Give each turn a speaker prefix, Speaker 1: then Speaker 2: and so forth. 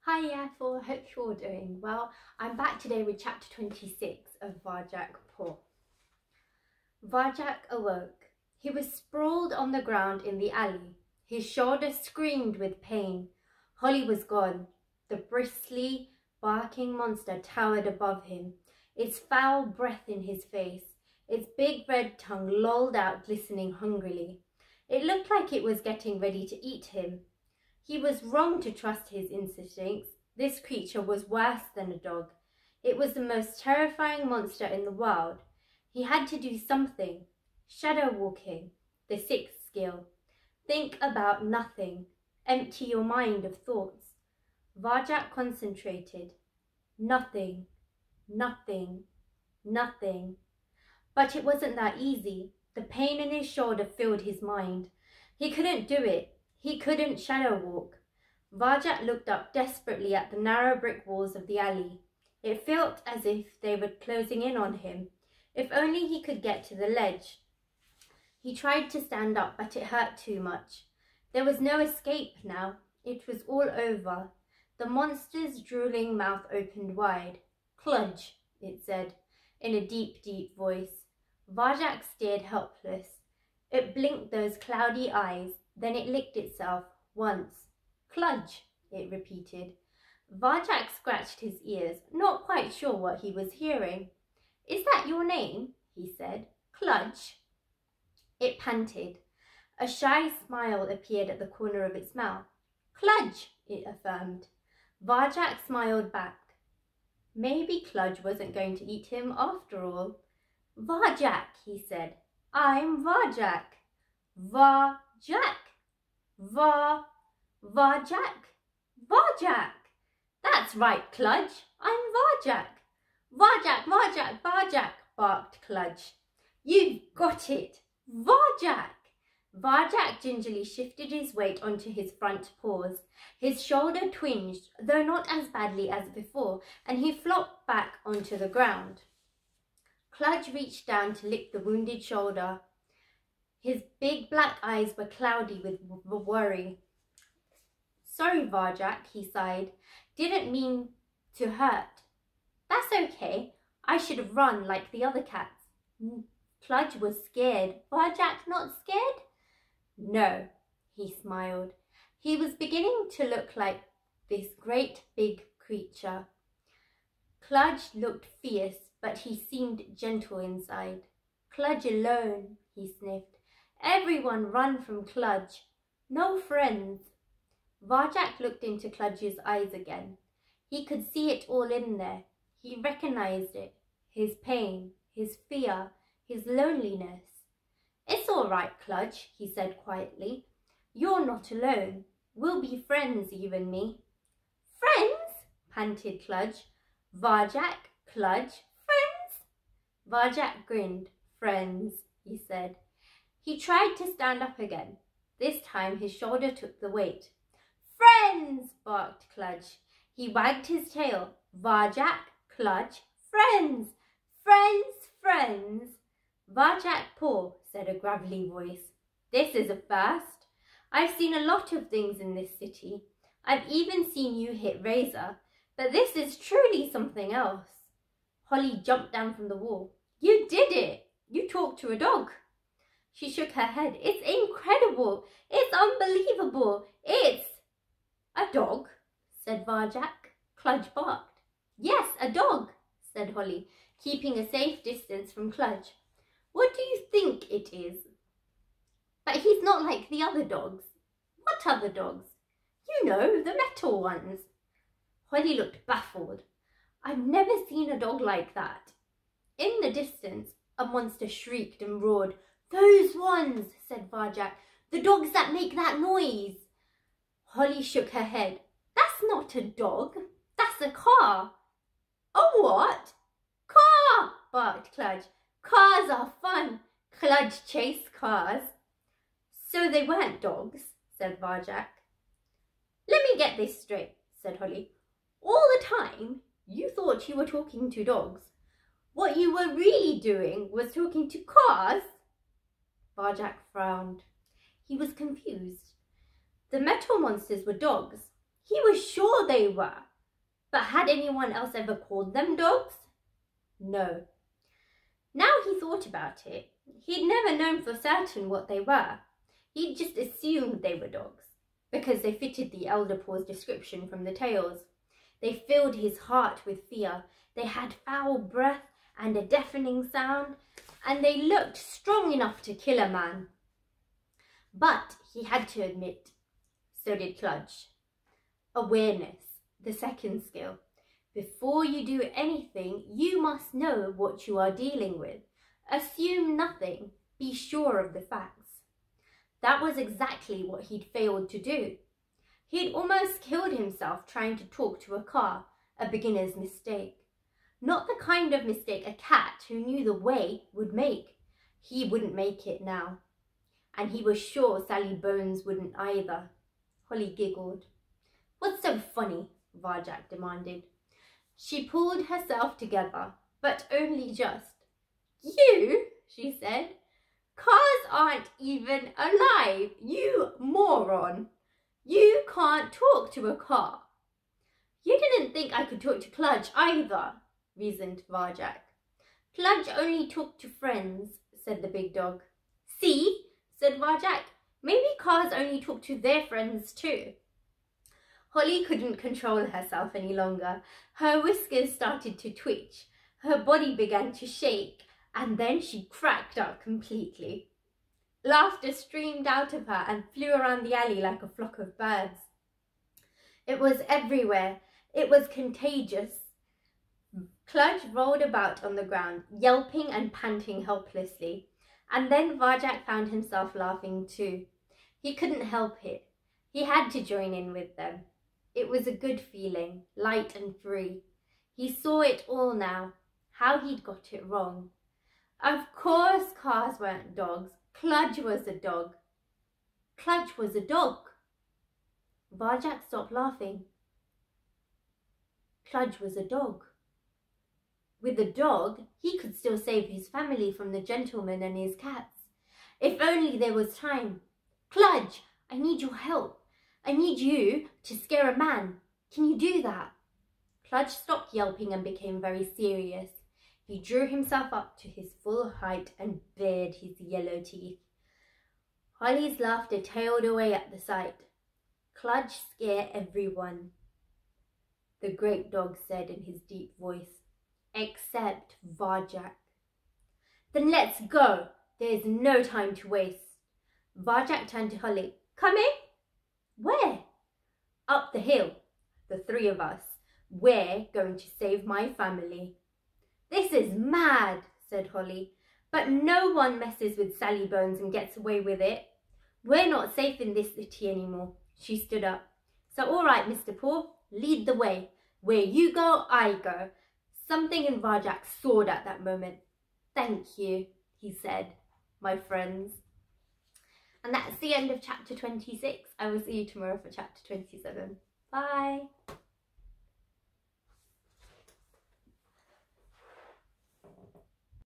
Speaker 1: Hi Year 4, hope you're all doing well. I'm back today with chapter 26 of Varjak Paw. Varjak awoke. He was sprawled on the ground in the alley. His shoulder screamed with pain. Holly was gone. The bristly, barking monster towered above him, its foul breath in his face. Its big red tongue lolled out, glistening hungrily. It looked like it was getting ready to eat him. He was wrong to trust his instincts. This creature was worse than a dog. It was the most terrifying monster in the world. He had to do something. Shadow walking, the sixth skill. Think about nothing. Empty your mind of thoughts. Varjak concentrated. Nothing, nothing, nothing. But it wasn't that easy. The pain in his shoulder filled his mind. He couldn't do it. He couldn't shadow walk. Varjak looked up desperately at the narrow brick walls of the alley. It felt as if they were closing in on him. If only he could get to the ledge. He tried to stand up, but it hurt too much. There was no escape now. It was all over. The monster's drooling mouth opened wide. "Cludge," it said, in a deep, deep voice. Varjak stared helpless. It blinked those cloudy eyes. Then it licked itself once. "Cludge," it repeated. Varjak scratched his ears, not quite sure what he was hearing. "Is that your name?" he said. "Cludge." It panted. A shy smile appeared at the corner of its mouth. "Cludge," it affirmed. Varjak smiled back. Maybe Cludge wasn't going to eat him after all. "Varjak," he said. "I'm Varjak." Varjak. Varjak. Varjak. "That's right, Cludge. I'm Varjak." "Varjak, Varjak, Varjak," barked Cludge. "You've got it. Varjak." Varjak gingerly shifted his weight onto his front paws. His shoulder twinged, though not as badly as before, and he flopped back onto the ground. Cludge reached down to lick the wounded shoulder. His big black eyes were cloudy with worry. "Sorry, Varjak," he sighed. "Didn't mean to hurt." "That's okay. I should have run like the other cats." Cludge was scared. Varjak not scared? "No," he smiled. He was beginning to look like this great big creature. Cludge looked fierce, but he seemed gentle inside. "Cludge alone," he sniffed. "Everyone run from Cludge. No friends." Varjak looked into Cludge's eyes again. He could see it all in there. He recognized it. His pain, his fear, his loneliness. "It's all right, Cludge," he said quietly. "You're not alone. We'll be friends, you and me." "Friends?" panted Cludge. "Varjak, Cludge, friends?" Varjak grinned. "Friends," he said. He tried to stand up again. This time his shoulder took the weight. "Friends!" barked Cludge. He wagged his tail. "Varjak, Cludge, friends! Friends, friends!" "Varjak Paw," said a gravelly voice. "This is a first. I've seen a lot of things in this city. I've even seen you hit Razor, but this is truly something else." Holly jumped down from the wall. "You did it! You talked to a dog." She shook her head. "It's incredible! It's unbelievable! It's—" "A dog?" said Varjak. Cludge barked. "Yes, a dog," said Holly, keeping a safe distance from Cludge. "What do you think it is?" "But he's not like the other dogs." "What other dogs?" "You know, the metal ones." Holly looked baffled. "I've never seen a dog like that." In the distance, a monster shrieked and roared. "Those ones," said Varjak. "The dogs that make that noise." Holly shook her head. "That's not a dog. That's a car." "A what?" "Car," barked Cludge. "Cars are fun." Cludge chased cars. "So they weren't dogs," said Varjak. "Let me get this straight," said Holly. "All the time you thought you were talking to dogs. What you were really doing was talking to cars?" Varjak frowned. He was confused. The metal monsters were dogs. He was sure they were. But had anyone else ever called them dogs? No. Now he thought about it, he'd never known for certain what they were. He'd just assumed they were dogs, because they fitted the elder paw's description from the tails. They filled his heart with fear. They had foul breath and a deafening sound, and they looked strong enough to kill a man. But he had to admit, so did Kludge. Awareness, the second skill. Before you do anything, you must know what you are dealing with. Assume nothing. Be sure of the facts. That was exactly what he'd failed to do. He'd almost killed himself trying to talk to a car, a beginner's mistake. Not the kind of mistake a cat who knew the way would make. He wouldn't make it now. And he was sure Sally Bones wouldn't either. Holly giggled. "What's so funny?" Varjak demanded. She pulled herself together, but only just. "You," she said. "Cars aren't even alive, you moron. You can't talk to a car." "You didn't think I could talk to Kludge either," reasoned Varjak. "Kludge only talked to friends," said the big dog. "See," said Varjak. "Maybe cars only talk to their friends too." Holly couldn't control herself any longer. Her whiskers started to twitch. Her body began to shake, and then she cracked up completely. Laughter streamed out of her and flew around the alley like a flock of birds. It was everywhere. It was contagious. Kludge rolled about on the ground, yelping and panting helplessly. And then Varjak found himself laughing too. He couldn't help it. He had to join in with them. It was a good feeling, light and free. He saw it all now, how he'd got it wrong. Of course cars weren't dogs. Kludge was a dog. Kludge was a dog. Varjak stopped laughing. Kludge was a dog. With a dog, he could still save his family from the gentleman and his cats. If only there was time. "Kludge, I need your help. I need you to scare a man. Can you do that?" Kludge stopped yelping and became very serious. He drew himself up to his full height and bared his yellow teeth. Holly's laughter tailed away at the sight. "Kludge scare everyone," the great dog said in his deep voice, "except Varjak." "Then let's go. There's no time to waste." Varjak turned to Holly. "Coming?" "Where?" "Up the hill. The three of us. We're going to save my family." "This is mad," said Holly. "But no one messes with Sally Bones and gets away with it. We're not safe in this city anymore." She stood up. "So all right, Mr. Paw, lead the way. Where you go, I go." Something in Varjak soared at that moment. "Thank you," he said, "my friends." And that's the end of chapter 26. I will see you tomorrow for chapter 27. Bye.